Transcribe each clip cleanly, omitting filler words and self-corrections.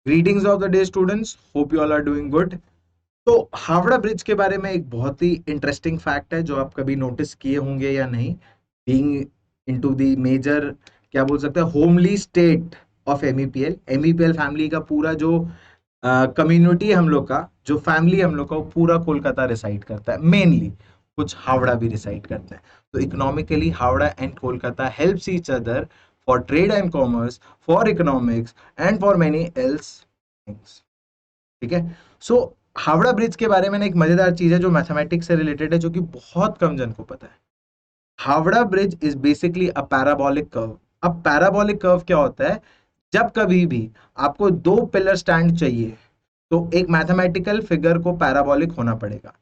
Greetings of the day students, hope you all are doing good. तो Howrah bridge के बारे में एक बहुत ही इंटरेस्टिंग फैक्ट है जो आप कभी नोटिस किए होंगे या नहीं। बीइंग इनटू द मेजर, क्या बोल सकते हैं, homely state of MEPL, MEPL family का पूरा जो कम्युनिटी है हम लोग का, जो फैमिली है हम लोग का, वो पूरा कोलकाता रिसाइड करता है मेनली। कुछ हावड़ा भी रिसाइड करते हैं। तो economically Howrah and Kolkata helps each other for trade and commerce, for economics and for many else things. ठीक है। सो हावड़ा ब्रिज के बारे में ना एक मजेदार चीज है जो मैथमेटिक्स से रिलेटेड है, जो कि बहुत कम जन को पता है। Howrah bridge is basically a parabolic curve. अब पैराबोलिक कर्व क्या होता है? जब कभी भी आपको दो पिलर स्टैंड चाहिए तो एक मैथमेटिकल फिगर को पैराबोलिक होना पड़ेगा।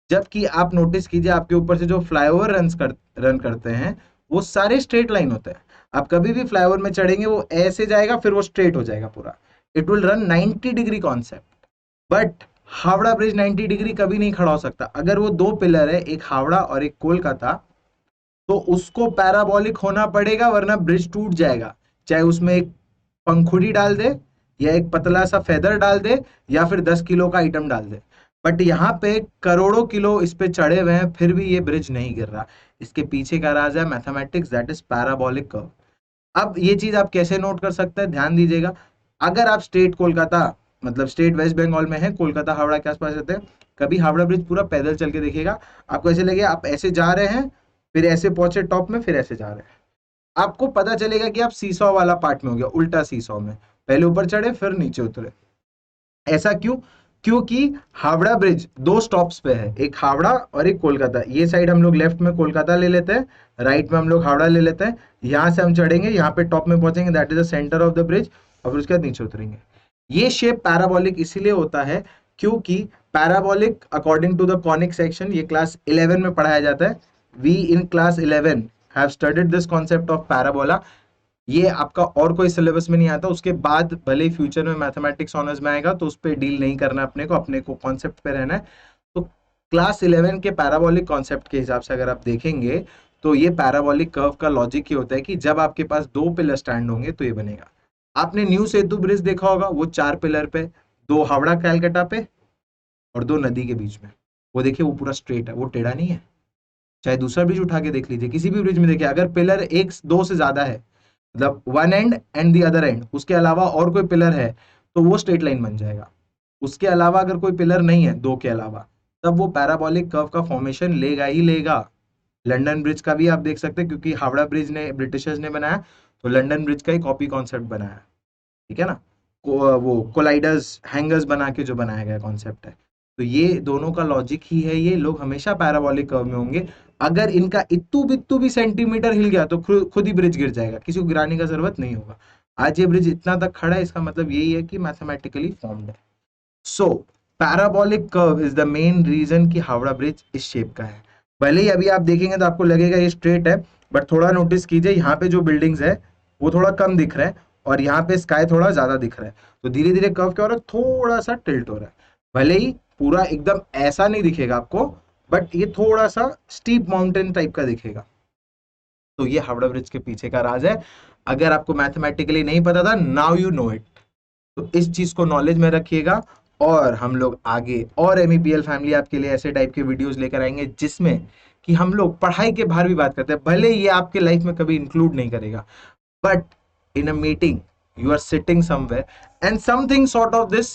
जबकि आप नोटिस कीजिए, आपके ऊपर से जो फ्लाईओवर रन करते हैं वो सारे स्ट्रेट लाइन होते हैं। आप कभी भी फ्लाईओवर में चढ़ेंगे वो ऐसे जाएगा, फिर वो स्ट्रेट हो जाएगा पूरा। It will run 90 degree concept. But Howrah bridge 90 degree कभी नहीं खड़ा हो सकता। अगर वो दो पिलर है, एक हावड़ा और एक कोलकाता, तो उसको पैराबोलिक होना पड़ेगा, वरना ब्रिज टूट जाएगा। चाहे उसमें एक पंखुड़ी डाल दे, या एक पतला सा फेदर डाल दे, या फिर 10 किलो का आइटम डाल दे। बट यहाँ पे करोड़ों किलो इस पे चढ़े हुए हैं, फिर भी ये ब्रिज नहीं गिर रहा। इसके पीछे का राज है mathematics, that is parabolic curve. अब ये चीज आप कैसे नोट कर सकते हैं, ध्यान दीजिएगा। अगर आप स्टेट कोलकाता, मतलब स्टेट वेस्ट बंगाल में है, कोलकाता हावड़ा के आसपास रहते हैं, कभी हावड़ा ब्रिज पूरा पैदल चल के देखिएगा, आपको ऐसे लगेगा आप ऐसे जा रहे हैं, फिर ऐसे पहुंचे टॉप में, फिर ऐसे जा रहे हैं। आपको पता चलेगा कि आप सीसॉ वाला पार्ट में हो गया, उल्टा सीसॉ में, पहले ऊपर चढ़े फिर नीचे उतरे। ऐसा क्यों? क्योंकि हावड़ा ब्रिज दो स्टॉप्स पे है, एक हावड़ा और एक कोलकाता। ये साइड हम लोग लेफ्ट में कोलकाता ले लेते हैं, राइट में हम लोग हावड़ा ले लेते हैं। यहाँ से हम चढ़ेंगे, यहाँ पे टॉप में पहुंचेंगे, that is the centre of the bridge, और फिर उसके बाद नीचे उतरेंगे। ये शेप पैराबोलिक इसीलिए होता है क्योंकि parabolic according to the conic section, ये क्लास 11 में पढ़ाया जाता है। We in class 11 have studied this concept of parabola. ये आपका और कोई सिलेबस में नहीं आता। उसके बाद भले ही फ्यूचर में मैथमेटिक्स ऑनर्स में आएगा तो उस पर डील नहीं करना, अपने को कॉन्सेप्ट पे रहना है। तो क्लास 11 के पैराबोलिक कॉन्सेप्ट के हिसाब से अगर आप देखेंगे तो ये पैराबोलिक कर्व का लॉजिक ये होता है कि जब आपके पास दो पिलर स्टैंड होंगे तो ये बनेगा। आपने न्यू सेतु ब्रिज देखा होगा, वो 4 पिलर पे, दो हावड़ा कैलकाटा पे और दो नदी के बीच में। वो देखिए वो पूरा स्ट्रेट है, वो टेढ़ा नहीं है। चाहे दूसरा ब्रिज उठा के देख लीजिए, किसी भी ब्रिज में देखिए, अगर पिलर एक दो से ज्यादा है, मतलब one and and the other and, उसके अलावा और कोई पिलर है, तो वो स्ट्रेट लाइन बन जाएगा। उसके अलावा अगर कोई पिलर नहीं है दो के अलावा, तब वो पैराबोलिक कर्व का फॉर्मेशन लेगा ही लेगा। लंदन ब्रिज का भी आप देख सकते हैं, क्योंकि हावड़ा ब्रिज ने ब्रिटिशर्स ने बनाया, तो लंदन ब्रिज का ही कॉपी कॉन्सेप्ट बनाया। ठीक है ना। वो कोलाइडर्स हैंगर्स बना के जो बनाया गया कॉन्सेप्ट है। तो ये दोनों का लॉजिक ही है, ये लोग हमेशा पैराबोलिक कर्व में होंगे। अगर इनका इत्तू बित्तू भी सेंटीमीटर हिल गया तो खुद ही ब्रिज गिर जाएगा, किसी को गिराने का जरूरत नहीं होगा। आज ये ब्रिज इतना तक खड़ा है, इसका मतलब यही है कि मैथमेटिकली फॉर्म्ड है। So parabolic curve is the main reason कि हावड़ा ब्रिज इस शेप का है। भले ही अभी आप देखेंगे तो आपको लगेगा ये स्ट्रेट है, बट थोड़ा नोटिस कीजिए, यहाँ पे जो बिल्डिंग्स है वो थोड़ा कम दिख रहा है, और यहाँ पे स्काई थोड़ा ज्यादा दिख रहा है। तो धीरे धीरे कर्व क्या हो रहा है, थोड़ा सा टिल्ट हो रहा है। भले ही पूरा एकदम ऐसा नहीं दिखेगा आपको, बट ये थोड़ा सा स्टीप माउंटेन टाइप का दिखेगा। तो ये हावड़ा ब्रिज के पीछे का राज है। अगर आपको मैथमेटिकली नहीं पता था, नाउ यू नो इट। तो इस चीज को नॉलेज में रखिएगा, और हम लोग आगे और एमईपीएल फैमिली आपके लिए ऐसे टाइप के वीडियोस लेकर आएंगे जिसमें कि हम लोग पढ़ाई के बाहर भी बात करते हैं। भले ये आपके लाइफ में कभी इंक्लूड नहीं करेगा, but in a meeting you are sitting somewhere and something sort of this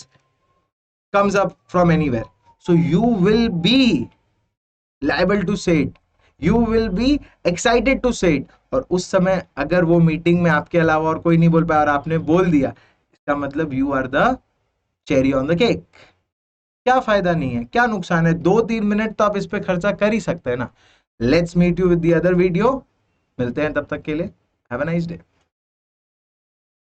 comes up from anywhere, so you will be liable to say it, you will be excited to say it। और उस समय अगर वो meeting में आपके अलावा और कोई नहीं बोल पाया और आपने बोल दिया, इसका मतलब you are the cherry on the cake. क्या फायदा नहीं है, क्या नुकसान है, 2-3 मिनट तो आप इस पे खर्चा कर ही सकते हैं ना। Let's meet you with the other video. मिलते हैं तब तक के लिए, हैव अ नाइस डे।